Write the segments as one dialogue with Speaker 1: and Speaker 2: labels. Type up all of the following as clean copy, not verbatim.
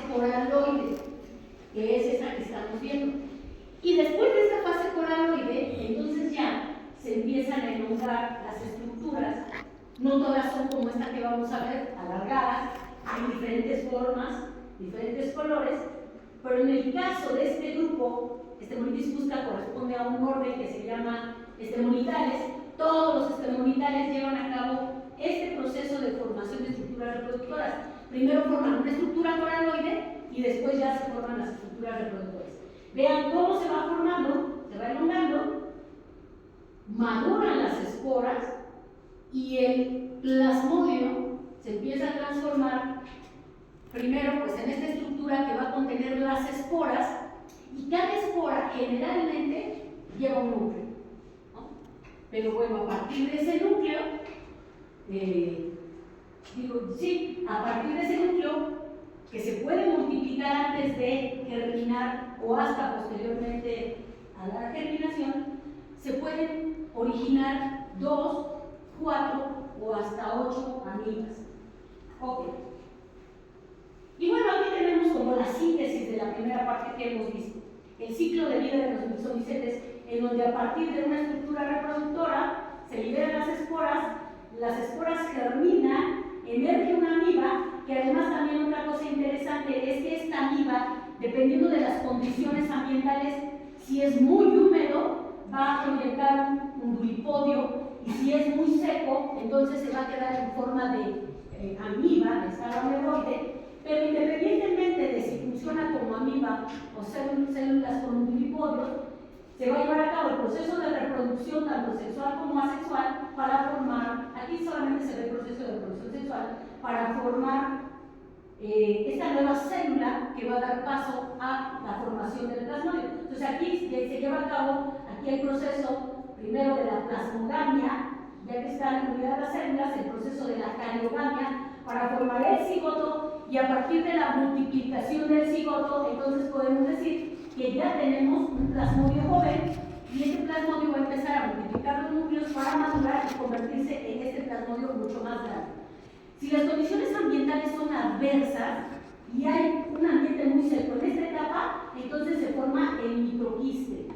Speaker 1: coraloide, que es esta que estamos viendo. Y después de esta fase coraloide, entonces ya se empiezan a elongar las estructuras. No todas son como esta que vamos a ver, alargadas, hay diferentes formas, diferentes colores, pero en el caso de este grupo, Monitis fusca corresponde a un orden que se llama estemonitales. Todos los estemonitales llevan a cabo este proceso de formación de estructuras reproductoras. Primero forman una estructura coraloide y después ya se forman las estructuras reproductoras. Vean cómo se va formando, se va elongando, maduran las esporas y el plasmodio se empieza a transformar primero pues en esta estructura que va a contener las esporas, y cada espora generalmente lleva un núcleo, ¿no? Pero bueno, a partir de ese núcleo, a partir de ese núcleo que se puede multiplicar antes de germinar o hasta posteriormente a la germinación, se pueden originar 2, 4 o hasta 8 amigas. Ok. Y bueno, aquí tenemos como la síntesis de la primera parte que hemos visto. El ciclo de vida de los mixomicetes, en donde a partir de una estructura reproductora se liberan las esporas germinan, emerge una amiba, que además también otra cosa interesante es que esta amiba, dependiendo de las condiciones ambientales, si es muy húmedo, va a proyectar un dulipodio, y si es muy seco, entonces se va a quedar en forma de amiba, de estado ameroide. Pero independientemente de si funciona como amiba o células con un dulipodio, se va a llevar a cabo el proceso de reproducción tanto sexual como asexual para formar, aquí solamente se ve el proceso de reproducción sexual, para formar esta nueva célula que va a dar paso a la formación del plasmodio. Entonces aquí se lleva a cabo el proceso primero de la plasmogamia, ya que están unidas las células, el proceso de la cariogamia para formar el cigoto, y a partir de la multiplicación del cigoto, entonces podemos decir que ya tenemos un plasmodio joven, y este plasmodio va a empezar a multiplicar los núcleos para madurar y convertirse en este plasmodio mucho más grande. Si las condiciones ambientales son adversas y hay un ambiente muy seco en esta etapa, entonces se forma el microquiste.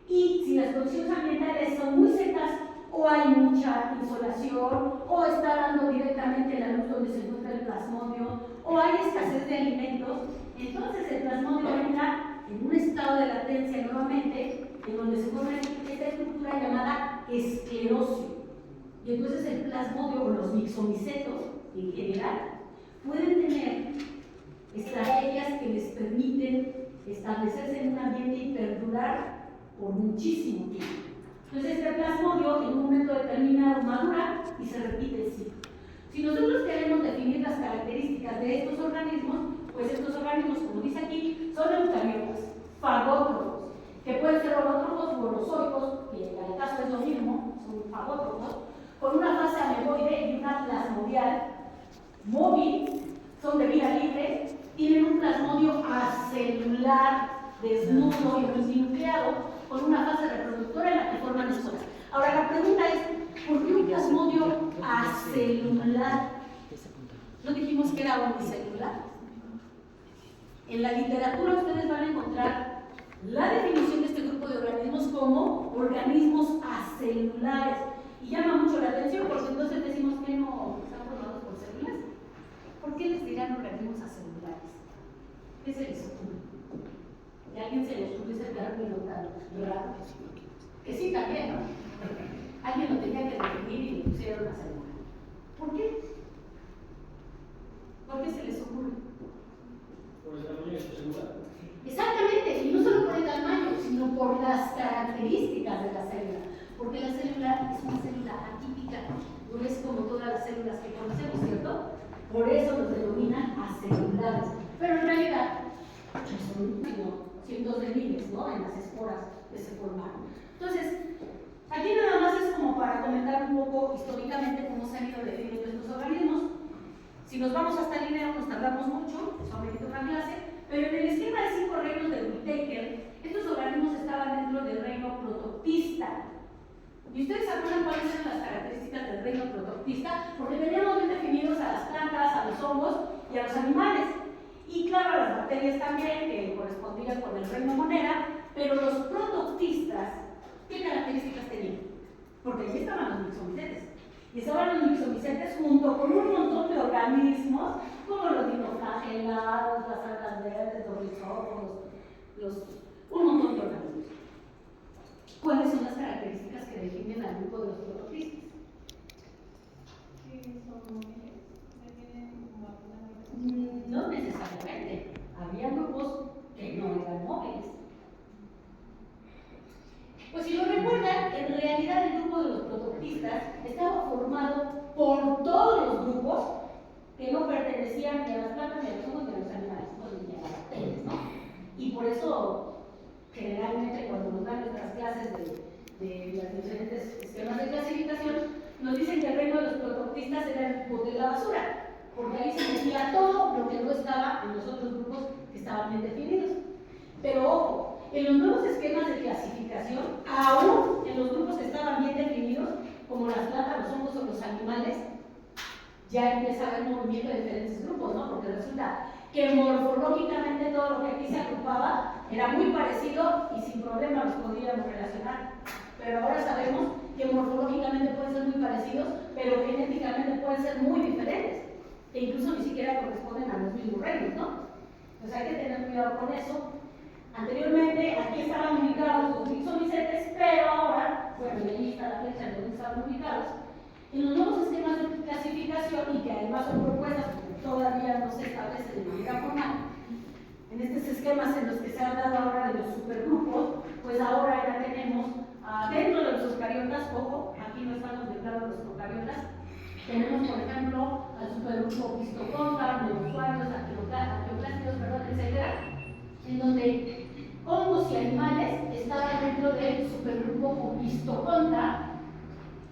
Speaker 1: Y si las condiciones ambientales son muy secas, o hay mucha insolación, o está dando directamente la luz donde se encuentra el plasmodio, o hay escasez de alimentos, entonces el plasmodio entra en un estado de latencia nuevamente, en donde se forma esta estructura llamada esclerosis. Y entonces el plasmodio o los mixomicetos en general pueden tener estrategias que les permiten establecerse en un ambiente y perdurar por muchísimo tiempo. Entonces este plasmodio en un momento determinado madura y se repite el ciclo. Si nosotros queremos definir las características de estos organismos, pues estos organismos, como dice aquí, son eucariotas, fagótrofos, que pueden ser holótrofos o holozoicos, que en el caso es lo mismo, son fagótrofos, con una fase ameboide y una plasmodial móvil, son de vida libre, tienen un plasmodio acelular, desnudo y multinucleado, con una fase reproductora en la que forman esporas. Ahora la pregunta es, ¿por qué un plasmodio acelular? ¿No dijimos que era unicelular? En la literatura ustedes van a encontrar la definición de este grupo de organismos como organismos acelulares. Y llama mucho la atención porque entonces decimos que no están formados por células. ¿Por qué les dirán organismos acelulares? ¿Qué se les ocurre? ¿Que a alguien se les ocurre ese término tan raro? Que sí, también, ¿no? Alguien lo tenía que definir y le pusieron acelular. ¿Por qué? ¿Por qué se les ocurre?
Speaker 2: Por el tamaño de su célula.
Speaker 1: Exactamente, y no solo por el tamaño, sino por las características de la célula. Porque la célula es una célula atípica, no es como todas las células que conocemos, ¿cierto? Por eso los denominan acelulares. Pero en realidad son cientos de miles, ¿no? En las esporas que se formaron. Entonces, aquí nada más es como para comentar un poco históricamente cómo se han ido definiendo estos organismos. Si nos vamos hasta el Linneo nos tardamos mucho, eso amerita una clase, pero en el esquema de 5 reinos de Whittaker, estos organismos estaban dentro del reino protoctista. ¿Y ustedes se acuerdan cuáles eran las características del reino protoctista? Porque teníamos bien definidos a las plantas, a los hongos y a los animales. Y claro, a las bacterias también, que correspondían con el reino monera, pero los protoctistas, ¿qué características tenían? Porque ahí estaban los mixomicetes. Y estaban los mixomicetes junto con un montón de organismos, como los dinoflagelados, las algas verdes, los rizópodos, un montón de organismos. ¿Cuáles son las características que definen al grupo de los protoctistas? No necesariamente. Había grupos que no eran móviles. Pues si lo recuerdan, en realidad el grupo de los protoctistas estaba formado por todos los grupos que no pertenecían ni a las plantas, ni a los hongos, ni a los animales, ni a las bacterias, ¿no? Y por eso, generalmente, cuando nos dan nuestras clases de los diferentes esquemas de clasificación, nos dicen que el reino de los protoctistas era el bote de la basura, porque ahí se metía todo lo que no estaba en los otros grupos que estaban bien definidos. Pero ojo, en los nuevos esquemas de clasificación, aún en los grupos que estaban bien definidos, como las plantas, los hongos o los animales, ya empieza a haber movimiento de diferentes grupos, ¿no? Porque resulta que morfológicamente todo lo que aquí se agrupaba era muy parecido y sin problema los podríamos relacionar. Pero ahora sabemos que morfológicamente pueden ser muy parecidos, pero genéticamente pueden ser muy diferentes, que incluso ni siquiera corresponden a los mismos reinos, ¿no? Entonces hay que tener cuidado con eso. Anteriormente aquí estaban ubicados los mixomicetes, pero ahora, bueno, ahí está la fecha en donde estaban ubicados. En los nuevos esquemas de clasificación, y que además son propuestas porque todavía no se establece de manera formal, en estos esquemas en los que se ha hablado ahora de los supergrupos, pues ahora ya tenemos dentro de los eucariotas, ojo, aquí no están contemplados los procariotas, tenemos por ejemplo al supergrupo Pistoconta, neurosuarios, arqueoplástidos, etc., en donde hongos y animales estaban dentro del supergrupo Opistoconta,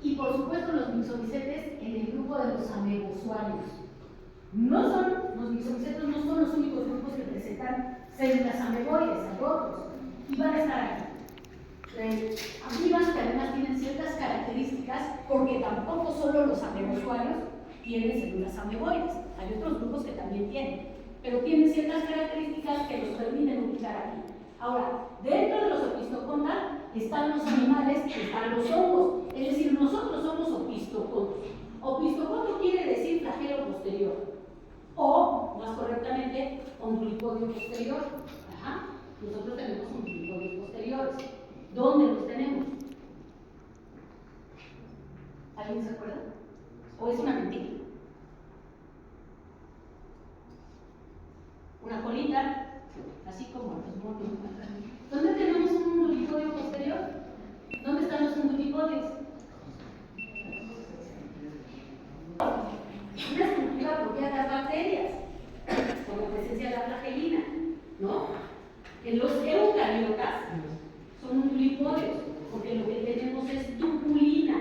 Speaker 1: y por supuesto los mixomicetes en el grupo de los amebosuarios. Los mixomicetes no son los únicos grupos que presentan células ameboides, hay otros, y van a estar aquí. Amibas que además tienen ciertas características, porque tampoco solo los amebosuarios tienen células ameboides, hay otros grupos que también tienen, pero tienen ciertas características que los permiten ubicar aquí. Ahora, dentro de los opistoconta están los animales, están los hongos, es decir, nosotros somos opistocontos. Opistoconto quiere decir flagelo posterior, o, más correctamente, umbilicodio posterior. Ajá. Nosotros tenemos umbilicodios posteriores. ¿Dónde los tenemos? ¿Alguien se acuerda? ¿O es una mentira? Una colita, así como los monos. ¿Dónde tenemos un umbilicodio posterior? ¿Dónde están los umbilicodios? Una estructura propia de las bacterias, con la presencia de la flagelina, ¿no? En los eucariotas son umbilicodios, porque lo que tenemos es tubulina,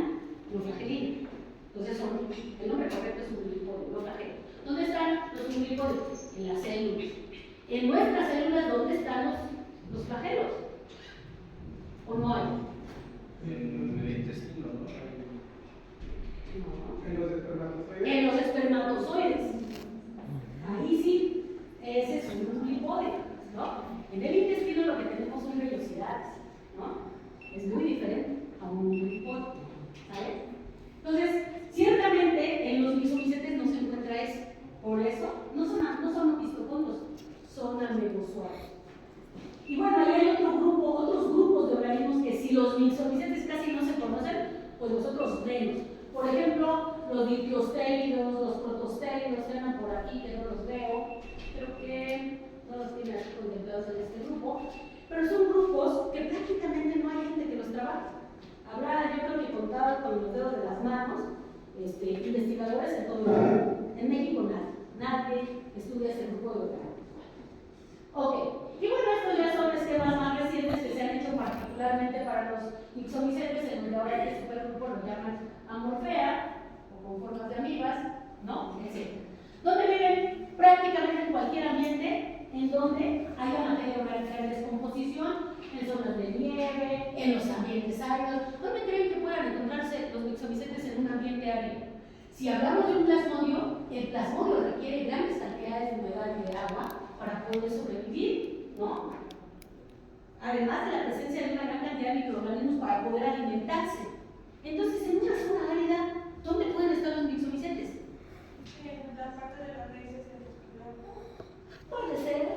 Speaker 1: no flagelina. Entonces el nombre correcto es umbilicodio, no flagelo. ¿Dónde están los umbilicodios? En las células. En nuestras células, ¿dónde están los flagelos? ¿O no hay?
Speaker 2: En el intestino, ¿no?
Speaker 1: No.
Speaker 2: En los espermatozoides.
Speaker 1: En los espermatozoides. Ahí sí, ese es un umbilicodio, ¿no? En el intestino lo que tenemos son vellosidades, ¿no? Es muy diferente a un umbilicodio, ¿sabes? Entonces, ciertamente en los mixomicetes no se encuentra eso. Por eso, no son opistocontos, son amebosuarios. Y bueno, ahí hay otros grupos de organismos que si los mixomicetes casi no se conocen, pues nosotros menos. Por ejemplo, los diplosteídos, los protostélidos que andan por aquí, que no los veo, creo que no los tiene aquí contemplados en este grupo, pero son grupos que prácticamente no hay gente que los trabaje. Habrá, yo creo que contaba con los dedos de las manos, investigadores en todo el mundo. En México nadie estudia ese grupo de organismos. Ok, y bueno, estos ya son esquemas más recientes que se han hecho particularmente para los mixomicetes, en donde ahora este supergrupo lo llaman amorfea, o con formas de amibas, ¿no? Etc. Donde viven prácticamente en cualquier ambiente en donde haya materia orgánica en descomposición, en zonas de nieve, en los ambientes áridos. ¿Dónde creen que puedan encontrarse los mixomicetes en un ambiente árido? Si hablamos de un plasmodio, el plasmodio requiere grandes cantidades de humedad y de agua para para poder sobrevivir, ¿no? Además de la presencia de una gran cantidad de microorganismos para poder alimentarse. Entonces, en una zona árida, ¿dónde pueden estar los mixomicetes?
Speaker 3: En la parte de las raíces de los plantas.
Speaker 1: Puede ser,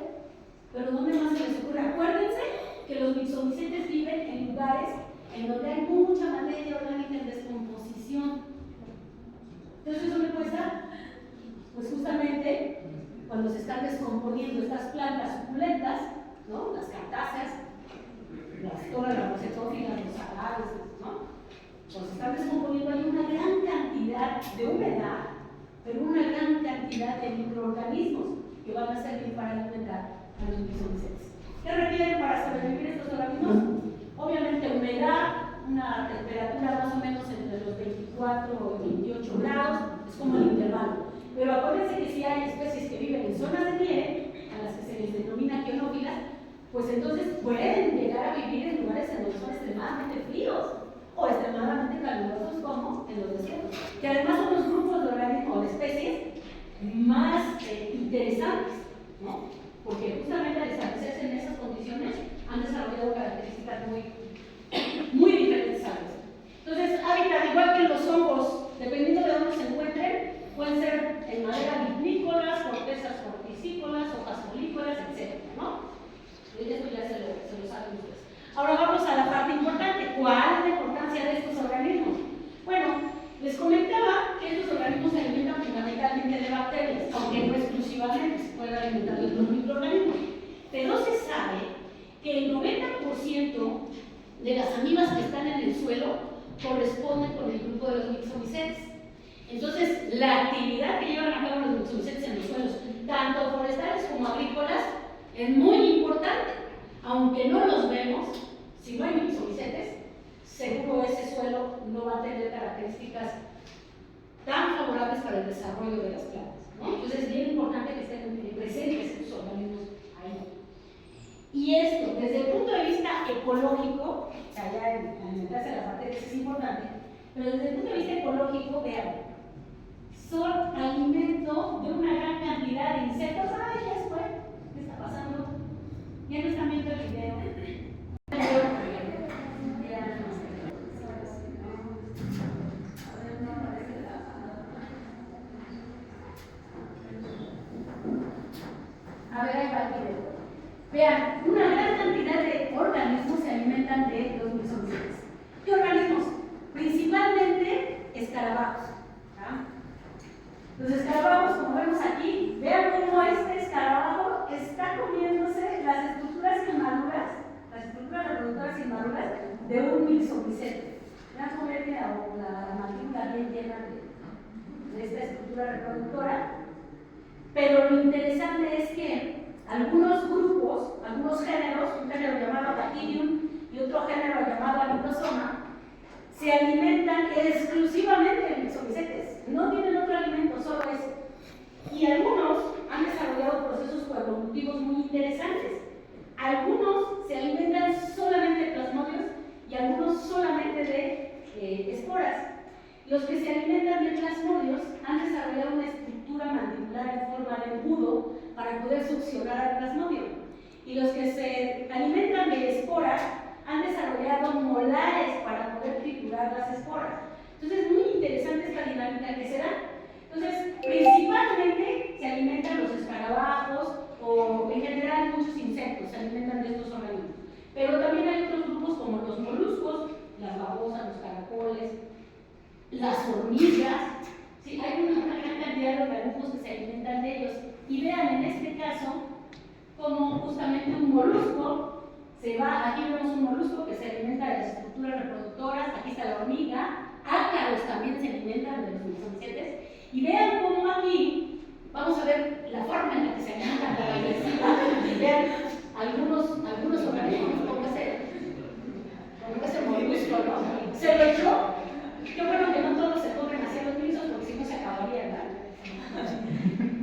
Speaker 1: pero ¿dónde más se les ocurre? Acuérdense que los mixomicetes viven en lugares en donde hay mucha materia orgánica en descomposición. Entonces, ¿dónde puede estar? Pues justamente cuando se están descomponiendo estas plantas suculentas, ¿no? Las cactáceas, todas las rosetófilas, los agaves, ¿no? Cuando se están descomponiendo hay una gran cantidad de humedad, pero una gran cantidad de microorganismos que van a servir para alimentar a los mixomicetes. ¿Qué requieren para sobrevivir estos organismos? Obviamente humedad, una temperatura más o menos entre los 24 y 28 grados, es como el intervalo. Pero acuérdense que si hay especies que viven en zonas de nieve, a las que se les denomina quionófilas, pues entonces pueden llegar a vivir en lugares en donde son extremadamente fríos o extremadamente calurosos, como en los desiertos, que además son los grupos de organismos o de especies más interesantes, ¿no? Porque justamente al establecerse en esas condiciones han desarrollado características muy diferentes a veces. Entonces, hábitat, igual que los hongos, dependiendo de dónde se encuentren, pueden ser en madera vinícolas, cortezas horticícolas, hojas folícolas, etc., ¿no? Esto ya se lo saben ustedes. Ahora vamos a la parte importante. ¿Cuál es la importancia de estos organismos? Bueno, les comentaba que estos organismos se alimentan fundamentalmente de bacterias, aunque no exclusivamente, se pueden alimentar de otros microorganismos. Pero se sabe que el 90% de las amibas que están en el suelo corresponden con el grupo de los mixomicetes. Entonces, la actividad que llevan a cabo los mixomicetes en los suelos, tanto forestales como agrícolas, es muy importante. Aunque no los vemos, si no hay mixomicetes, seguro ese suelo no va a tener características tan favorables para el desarrollo de las plantas, ¿no? Entonces es bien importante que estén presentes estos organismos ahí. Y esto, desde el punto de vista ecológico, o sea, ya alimentarse las bacterias es importante, pero desde el punto de vista ecológico, vean, son alimento de una gran cantidad de insectos. ¡Ay, ya se fue! ¿Qué está pasando? Ya no están viendo el video. A ver, ahí va el video. Vean, una gran cantidad de organismos se alimentan de los mixomicetes. ¿Qué organismos? Principalmente escarabajos. Los escarabajos, como vemos aquí, vean cómo este escarabajo está comiéndose las estructuras inmaduras, las estructuras reproductoras inmaduras de un mixomicete. Vean cómo tiene la mandíbula bien llena de esta estructura reproductora. Pero lo interesante es que algunos grupos, algunos géneros, un género llamado Bacterium y otro género llamado Alitosoma, se alimentan exclusivamente de mixomicetes, no tienen otro alimento, solo ese. Y algunos han desarrollado procesos evolutivos muy interesantes. Algunos se alimentan solamente de plasmodios y algunos solamente de esporas. Los que se alimentan de plasmodios han desarrollado una estructura mandibular en forma de embudo para poder succionar al plasmodio. Y los que se alimentan de esporas han desarrollado molares para poder triturar las esporas. Entonces es muy interesante esta dinámica que se da. Entonces, principalmente se alimentan los escarabajos o en general muchos insectos se alimentan de estos organismos. Pero también hay otros grupos como los moluscos, las babosas, los caracoles, las hormigas. Sí, hay una gran cantidad de organismos que se alimentan de ellos. Y vean en este caso como justamente un molusco se va, aquí vemos un molusco que se alimenta de las estructuras reproductoras, aquí está la hormiga, ácaros también se alimentan de los mixomicetes, y vean cómo aquí vamos a ver la forma en la que se alimentan de la agresiva, y vean algunos organismos como ese molusco, ¿no? Se lo echó. Qué bueno que no todos se comen hacia los mixos porque si no se acabarían, ¿verdad?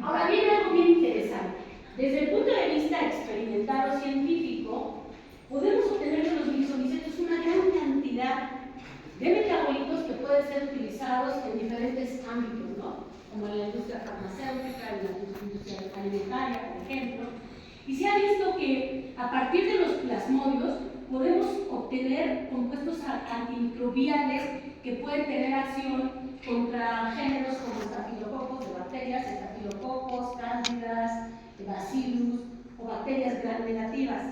Speaker 1: Ahora viene algo bien interesante. Desde el punto de vista experimental o científico, podemos obtener de los mixomicetes una gran cantidad de metabolitos que pueden ser utilizados en diferentes ámbitos, ¿no? Como en la industria farmacéutica, en la industria alimentaria, por ejemplo. que a partir de los plasmodios podemos obtener compuestos antimicrobiales que pueden tener acción contra géneros como estafilococos de bacterias, estafilococos, cándidas, bacillus o bacterias gram negativas.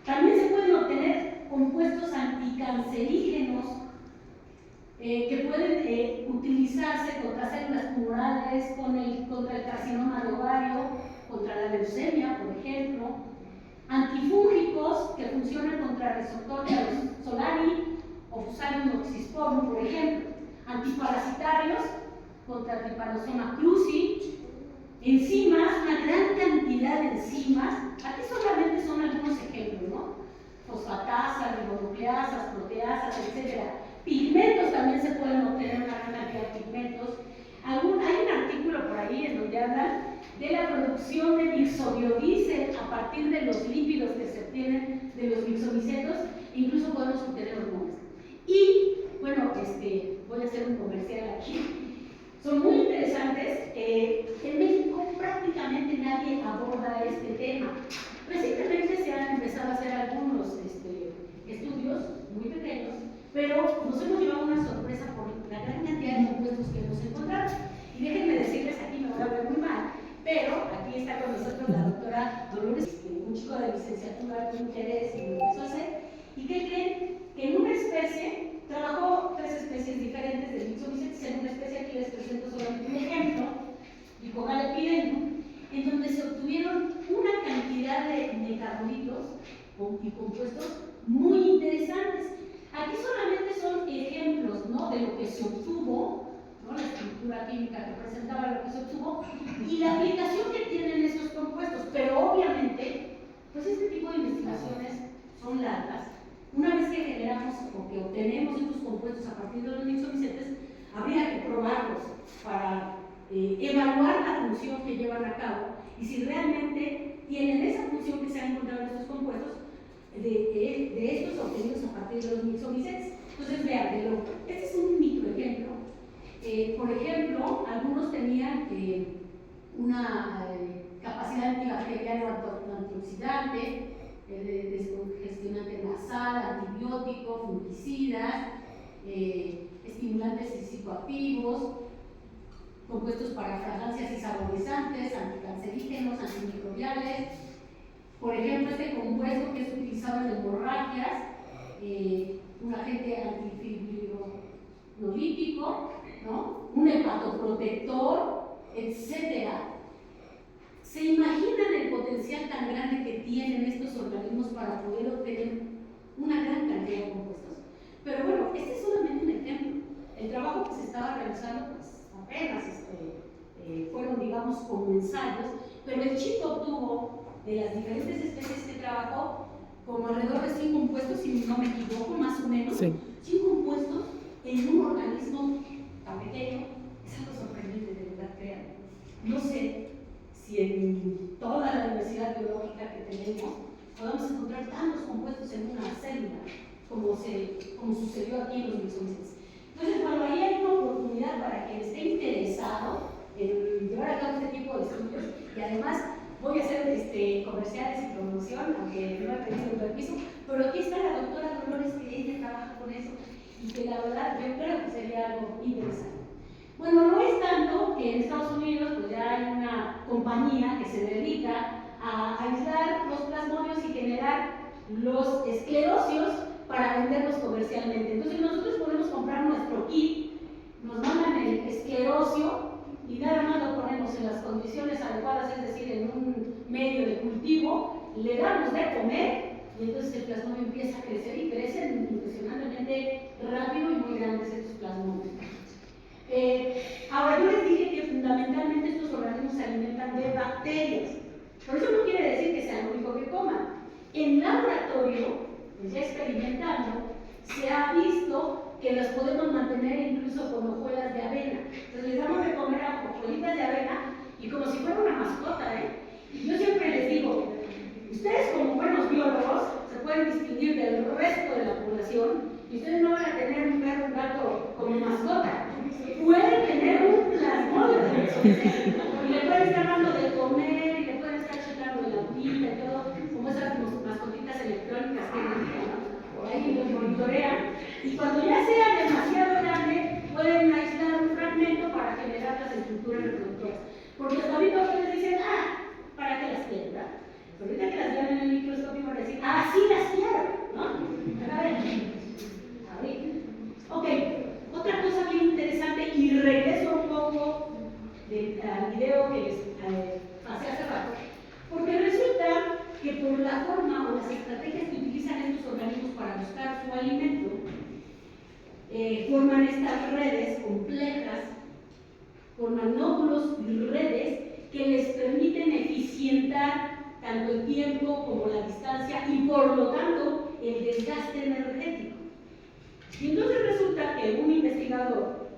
Speaker 1: También se pueden obtener compuestos anticancerígenos que pueden utilizarse contra células tumorales, contra el carcinoma de ovario, contra la leucemia, por ejemplo, antifúngicos que funcionan contra Rhizoctonia solani o Fusarium oxysporum, por ejemplo, antiparasitarios contra Trypanosoma cruzi, enzimas, una gran cantidad de enzimas. Aquí solamente son algunos ejemplos, ¿no? Fosfatasas, ribonucleasas, proteasas, etc. Pigmentos también se pueden obtener una gran cantidad de pigmentos. Hay un artículo por ahí en donde hablan de la producción de mixobiodiesel a partir de los lípidos que se obtienen de los mixomicetos, incluso podemos obtener hormonas. Y bueno, voy a hacer un comercial aquí. Son muy interesantes. En México prácticamente nadie aborda este tema. Recientemente se han empezado a hacer algunos estudios muy pequeños, pero nos hemos llevado una sorpresa por la gran cantidad de compuestos que hemos encontrado. Y déjenme decirles, aquí me voy a ver muy mal, pero aquí está con nosotros la doctora Dolores, un chico de licenciatura con interés y lo empezó a hacer. ¿Y qué creen? Que en una especie, trabajó 3 especies diferentes de mixomicetes. En una especie aquí les presento solamente un ejemplo, Dicogalepidendum, en donde se obtuvieron una cantidad de metabolitos y compuestos muy interesantes. Aquí solamente son ejemplos, ¿no?, de lo que se obtuvo, ¿no?, la estructura química que presentaba lo que se obtuvo y la aplicación que tienen estos compuestos. Pero obviamente, pues este tipo de investigaciones son largas. Una vez que generamos o que obtenemos estos compuestos a partir de los mixomicetes, habría que probarlos para evaluar la función que llevan a cabo y si realmente tienen esa función que se ha encontrado en estos compuestos de estos obtenidos a partir de los mixomicetes. Entonces, vean, este es un microejemplo. Por ejemplo, algunos tenían una capacidad antibacteriana o antioxidante, descongestionante nasal, antibiótico, fungicidas, estimulantes psicoactivos, compuestos para fragancias y saborizantes, anticancerígenos, antimicrobiales. Por ejemplo, este compuesto que es utilizado en hemorragias, un agente antifibrinolítico, ¿no?, un hepatoprotector, etc. ¿Se imaginan el potencial tan grande que tienen estos organismos para poder obtener una gran cantidad de compuestos? Pero bueno, este es solamente un ejemplo. El trabajo que se estaba realizando, pues apenas fueron, digamos, como ensayos, pero el chico obtuvo de las diferentes especies que trabajó como alrededor de 100 compuestos, si no me equivoco, más o menos, sí. 100 compuestos en un organismo tan pequeño. Es algo sorprendente, de verdad, créanme. No sé si en toda la diversidad biológica que tenemos podamos encontrar tantos compuestos en una célula como sucedió aquí en los mixomicetes. Entonces, bueno, ahí hay una oportunidad para quien esté interesado en llevar a cabo este tipo de estudios, y además voy a hacer comerciales y promoción, aunque no me ha pedido el permiso, pero aquí está la doctora Dolores, que ella trabaja con eso y que la verdad yo creo que sería algo interesante. Bueno, no es tanto que en Estados Unidos pues ya hay una compañía que se dedica a aislar los plasmodios y generar los esclerosios para venderlos comercialmente. Entonces nosotros podemos comprar nuestro kit, nos mandan el esclerosio y nada más lo ponemos en las condiciones adecuadas, es decir, en un medio de cultivo, le damos de comer y entonces el plasmodio empieza a crecer y crecen impresionantemente rápido y muy grandes estos plasmodios. Ahora, yo les dije que fundamentalmente estos organismos se alimentan de bacterias, pero eso no quiere decir que sea lo único que coman. En laboratorio, pues ya experimentando, se ha visto que las podemos mantener incluso con hojuelas de avena. Entonces les damos de comer a hojuelitas de avena y como si fuera una mascota, Y yo siempre les digo, ustedes como buenos biólogos se pueden distinguir del resto de la población y ustedes no van a tener un perro, un gato como mascota. Pueden tener un plasmodio y le pueden estar dando de comer y le pueden estar checando el agüita y todo. Y cuando ya sea demasiado grande, pueden aislar un fragmento para generar las estructuras reproductoras. Porque hasta ahorita ustedes dicen, ¿para qué las quiero? ¿Verdad? Pero ahorita que las vean en el microscopio van a decir, sí las quiero, ¿no? A ver. Ok, otra cosa bien interesante, y regreso un poco al video que les pasé hace rato, porque resulta que por la forma o las estrategias que utilizan estos organismos para buscar su alimento, forman estas redes complejas, forman nódulos y redes que les permiten eficientar tanto el tiempo como la distancia y por lo tanto el desgaste energético. Y entonces resulta que un investigador,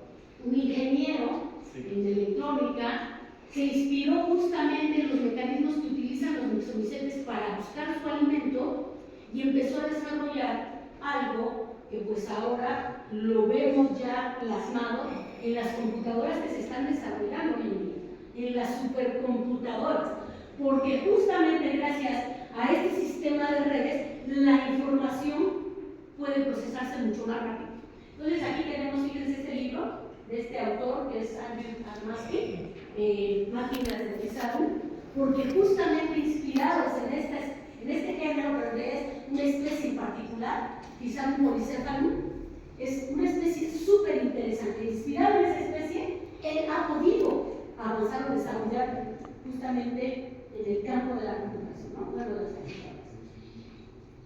Speaker 1: un ingeniero en electrónica, se inspiró justamente en los mecanismos que utilizan los mixomicetes para buscar su alimento y empezó a desarrollar algo que pues ahora lo vemos ya plasmado en las computadoras que se están desarrollando hoy en día, en las supercomputadoras, porque justamente gracias a este sistema de redes la información puede procesarse mucho más rápido. Entonces aquí tenemos, fíjense, este libro de este autor que es Andrew Adamski, Máquinas de Pesado, porque justamente inspirados en este género, pero que es una especie en particular, quizá un policéfalo, es una especie súper interesante. Inspirado en esa especie, él ha podido avanzar o desarrollar justamente en el campo de la computación, ¿no? Bueno, de las computadoras.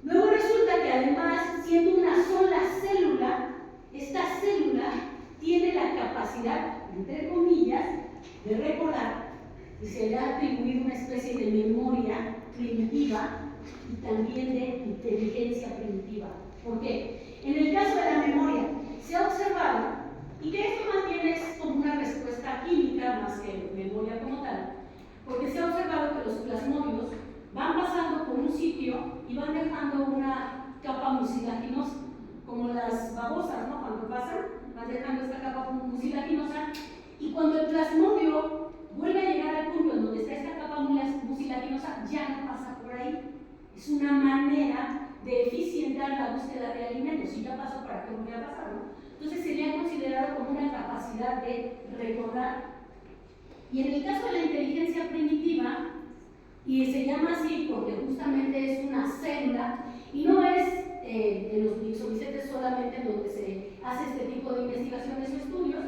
Speaker 1: Luego resulta que además, siendo una sola célula, esta célula tiene la capacidad, entre comillas, de recordar, y se le ha atribuido una especie de memoria primitiva y también de inteligencia primitiva. ¿Por qué? En el caso de la memoria, se ha observado, y que esto más bien es como una respuesta química más que memoria como tal, porque se ha observado que los plasmodios van pasando por un sitio y van dejando una capa mucilaginosa, como las babosas, ¿no? Cuando pasan, van dejando esta capa mucilaginosa, y cuando el plasmodio vuelve a llegar al punto en donde está esta capa mucilaginosa, ya no pasa por ahí. Es una manera de eficientar la búsqueda de alimentos. Si ya pasó, ¿para qué volver a pasar, no? Entonces sería considerado como una capacidad de recordar. Y en el caso de la inteligencia primitiva, y se llama así porque justamente es una célula, y no es en los mixomicetes solamente en donde se hace este tipo de investigaciones o estudios,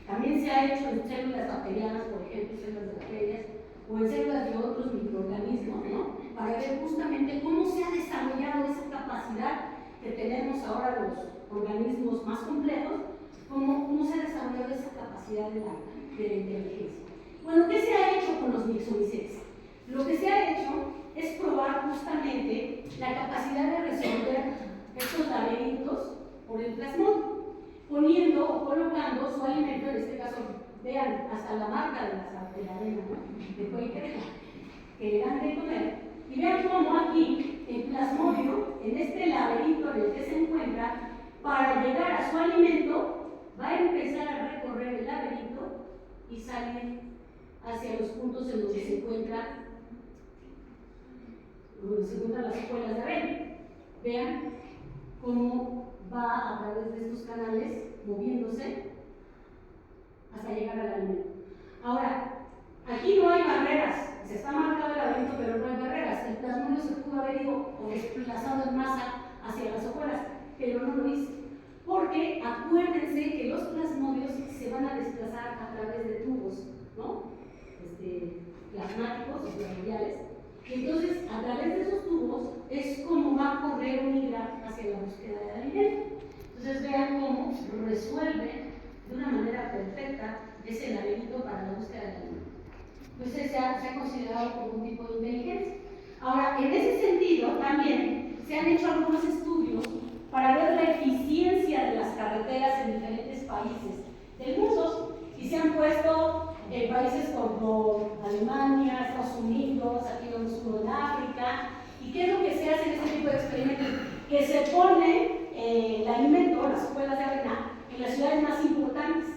Speaker 1: también se ha hecho en células bacterianas, por ejemplo, células de bacterias, o en células de otros microorganismos, ¿no? Para ver justamente cómo se ha desarrollado esa capacidad que tenemos ahora los organismos más complejos, cómo se ha desarrollado esa capacidad de la inteligencia. Bueno, ¿qué se ha hecho con los mixomicetes? Lo que se ha hecho es probar justamente la capacidad de resolver estos laberintos por el plasmón, poniendo o colocando su alimento, en este caso, vean, hasta la marca de la avena, ¿no? De Quaker, que le dan de comer, y vean cómo aquí el plasmodio, en este laberinto en el que se encuentra, para llegar a su alimento, va a empezar a recorrer el laberinto y salir hacia los puntos en donde se encuentran las escuelas de avena. Vean cómo va a través de estos canales moviéndose hasta llegar al alimento. Ahora, aquí no hay barreras, se está marcado el laberinto, pero no hay barreras. El plasmodio se pudo haber ido o desplazado en masa hacia las hojuelas, pero no lo hizo. Porque acuérdense que los plasmodios se van a desplazar a través de tubos, ¿no? Plasmáticos o plasmodiales. Entonces, a través de esos tubos es como va a correr o migrar hacia la búsqueda del alimento. Entonces, vean cómo resuelve de una manera perfecta ese laberinto para la búsqueda del alimento. Entonces, se ha considerado como un tipo de inteligencia. Ahora, en ese sentido, también se han hecho algunos estudios para ver la eficiencia de las carreteras en diferentes países del mundo, y se han puesto en países como Alemania, Estados Unidos, aquí vemos uno en África. ¿Y qué es lo que se hace en este tipo de experimentos? Que se pone el alimento, las hojuelas de avena, en las ciudades más importantes,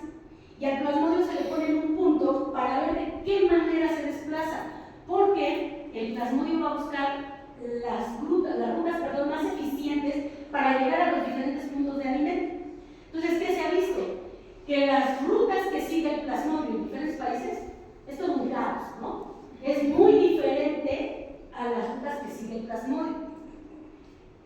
Speaker 1: y al plasmodio se le pone en un punto para ver de qué manera se desplaza, porque el plasmodio va a buscar las rutas más eficientes para llegar a los diferentes puntos de alimento. Entonces, ¿qué se ha visto? Que las rutas que sigue el plasmodio en diferentes países, esto es muy caos, ¿no? Es muy diferente a las rutas que sigue el plasmodio.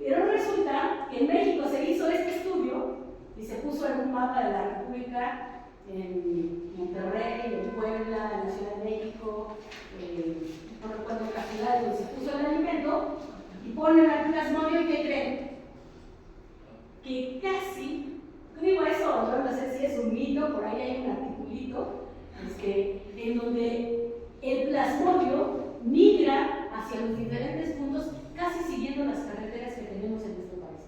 Speaker 1: Pero resulta que en México se hizo este estudio y se puso en un mapa de la República, en Monterrey, en Puebla, en la Ciudad de México, no recuerdo la ciudad donde se puso el alimento, y ponen al plasmodio y ¿qué creen? Que casi, digo eso, no sé si es un mito, por ahí hay un articulito, en donde el plasmodio migra hacia los diferentes puntos, casi siguiendo las carreteras que tenemos en nuestro país.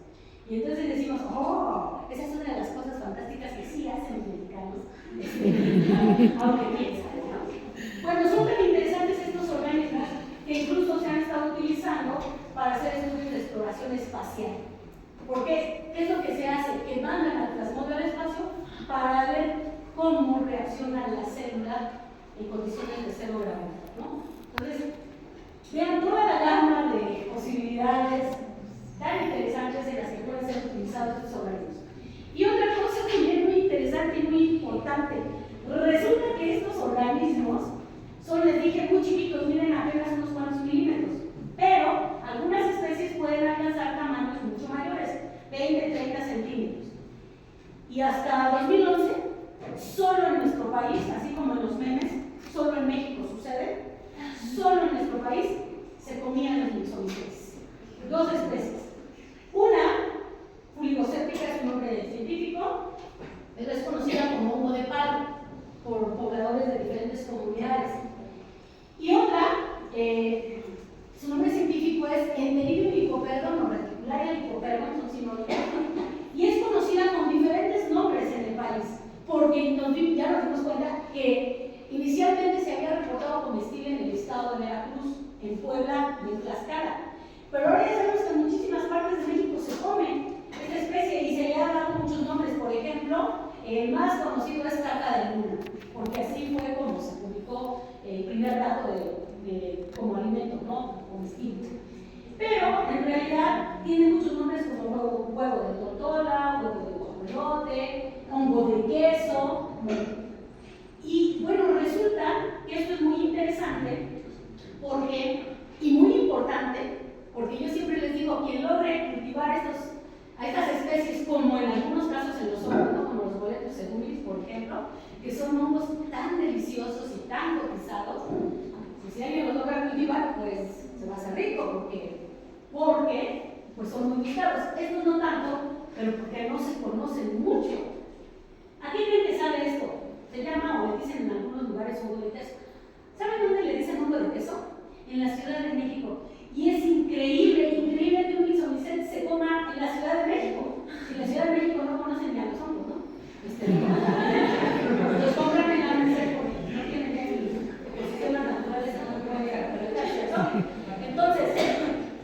Speaker 1: Y entonces decimos, oh, esa es una de las cosas fantásticas que sí hacen los mexicanos, aunque quién sabe, ¿no? Bueno, son tan interesantes estos organismos que incluso se han estado utilizando para hacer estudios de exploración espacial. ¿Por qué? ¿Qué es lo que se hace? Que mandan al plasmodio al espacio para ver cómo reacciona la célula en condiciones de cero gravedad, ¿no? Entonces, vean toda la gama de posibilidades tan interesantes en las que pueden ser utilizados estos organismos. Y otra cosa también muy interesante y muy importante, resulta que estos organismos son, les dije, muy chiquitos, miden apenas unos cuantos milímetros, pero algunas especies pueden alcanzar tamaños mucho mayores, 20, 30 centímetros. Y hasta 2011, solo en nuestro país, así como en los memes, solo en México sucede, solo en nuestro país se comían los mixomicets. Dos especies. Una, Fuligocéptica, es un nombre científico, es conocida como hongo de palo por pobladores de diferentes comunidades. Y otra, su nombre científico es Enteridium lycoperdon o Reticularia lycoperdon, son sinónimos, y es conocida con diferentes nombres en el país, porque ya nos dimos cuenta que inicialmente se había reportado comestible en el estado de Veracruz, en Puebla y en Tlaxcala, pero ahora ya sabemos que en muchísimas partes de México se come esta especie y se le ha dado muchos nombres. Por ejemplo, el más conocido es caca de luna, porque así fue como se publicó el primer dato como alimento, ¿no? Comestible. Pero en realidad tiene muchos nombres como huevo de tortola, huevo de guajolote, hongo de queso. Y bueno, resulta que esto es muy interesante y muy importante, porque yo siempre les digo, quien logre cultivar a estas especies, como en algunos casos en los hongos, ¿no? Como los boletos seguris, por ejemplo, que son hongos tan deliciosos y tan cotizados, pues si alguien los logra cultivar, pues se va a hacer rico, porque pues son muy buscados. Estos no tanto, pero porque no se conocen mucho. ¿A qué creen que sale esto? Se llama, o le dicen en algunos lugares, hongo de queso. ¿Saben dónde le dicen hongo de queso? En la Ciudad de México. Y es increíble que un mixomicet se coma en la Ciudad de México. Si en la Ciudad de México no conocen ni a los hongos, ¿no? Los compran en la Merced porque no tienen el ecosistema natural, no pueden caracterizarse, ¿no? Entonces,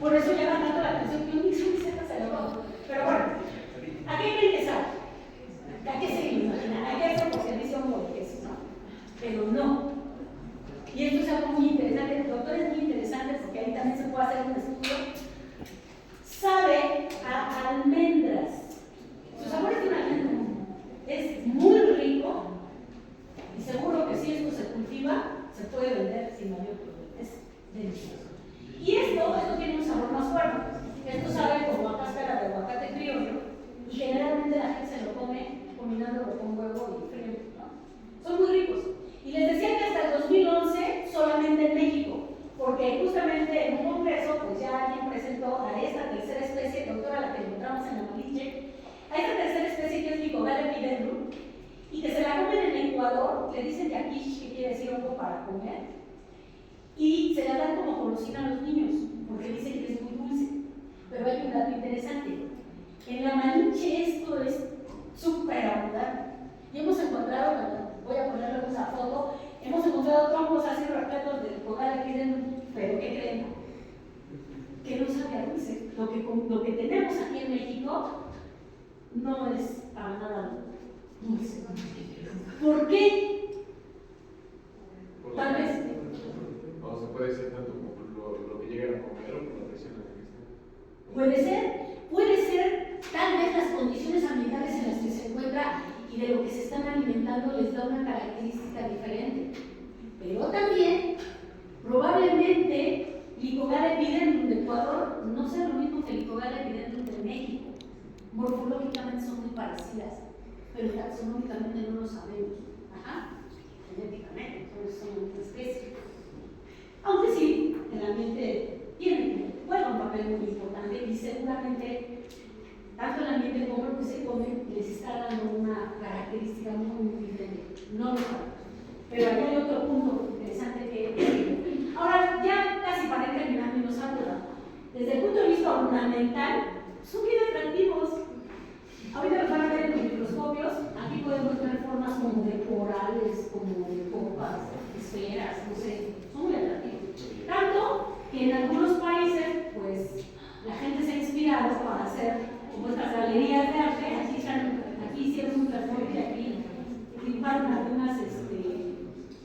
Speaker 1: por eso llama tanto la atención que un mixomicet se lo come. Pero bueno, ¿a qué creen que sale? ¿A qué se imagina? ¿A qué hace porque dice hongo de queso, no? Pero no. Y esto es algo muy interesante, doctores muy interesantes, porque ahí también se puede hacer un estudio. Sabe a almendras. Su sabor es de una almendra. Es muy rico y seguro que si esto se cultiva, se puede vender sin mayor problema. Es delicioso. Y esto tiene un sabor más fuerte. Esto sabe como a cáscara de aguacate criollo y generalmente la gente se lo come combinándolo con huevo y frío, ¿no? Son muy ricos. Y les decía que hasta el 2011 solamente en México, porque justamente en un congreso pues ya alguien presentó a esta tercera especie, doctora, la que encontramos en la Maliche, a esta tercera especie que es Lycogalla epidendrum, y que se la comen en Ecuador, le dicen yaquish, que quiere decir hongo para comer, y se la dan como golosina a los niños, porque dicen que es muy dulce. Pero hay un dato interesante, en la Maliche esto es súper abundante, y hemos encontrado, voy a ponerle una foto, hemos encontrado troncos así repletos de Lycogalla epidendrum, pero ¿qué creen? Que no sabe a dulce. Lo que tenemos aquí en México no es para nada dulce. ¿Por qué? Tal vez.
Speaker 2: O se puede ser tanto como lo que llegan a comer o por la presión artificial.
Speaker 1: Puede ser hablando les da una característica diferente. Pero también, probablemente, Lycogala evidendum de Ecuador no sea lo mismo que Lycogala evidendum de México. Morfológicamente son muy parecidas, pero taxonómicamente no lo sabemos. Ajá, genéticamente, entonces son una especie. Aunque sí, el ambiente juega un papel muy importante y seguramente tanto el ambiente como lo que se come les está dando una característica muy diferente. No lo sabemos. Pero ahí hay otro punto interesante que ahora ya casi para ir terminando y nos habla. Desde el punto de vista ornamental, son bien atractivos. Ahorita los van a ver en los microscopios. Aquí podemos ver formas como de corales, como de copas, esferas, no sé. Son muy atractivos. Tanto que en algunos países, pues, la gente se ha inspirado para hacer como estas galerías de arte. Aquí hicieron un transporte, aquí dibujaron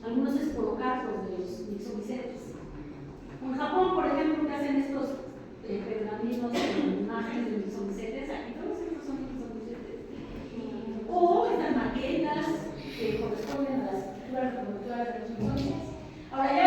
Speaker 1: algunos esporocarpos de los mixomicetes. En Japón, por ejemplo, que hacen estos pergaminos con imágenes de mixomicetes, aquí todos estos son mixomicetes. O estas maquetas que corresponden a las estructuras reproductoras de los mixomicetes. Ahora ya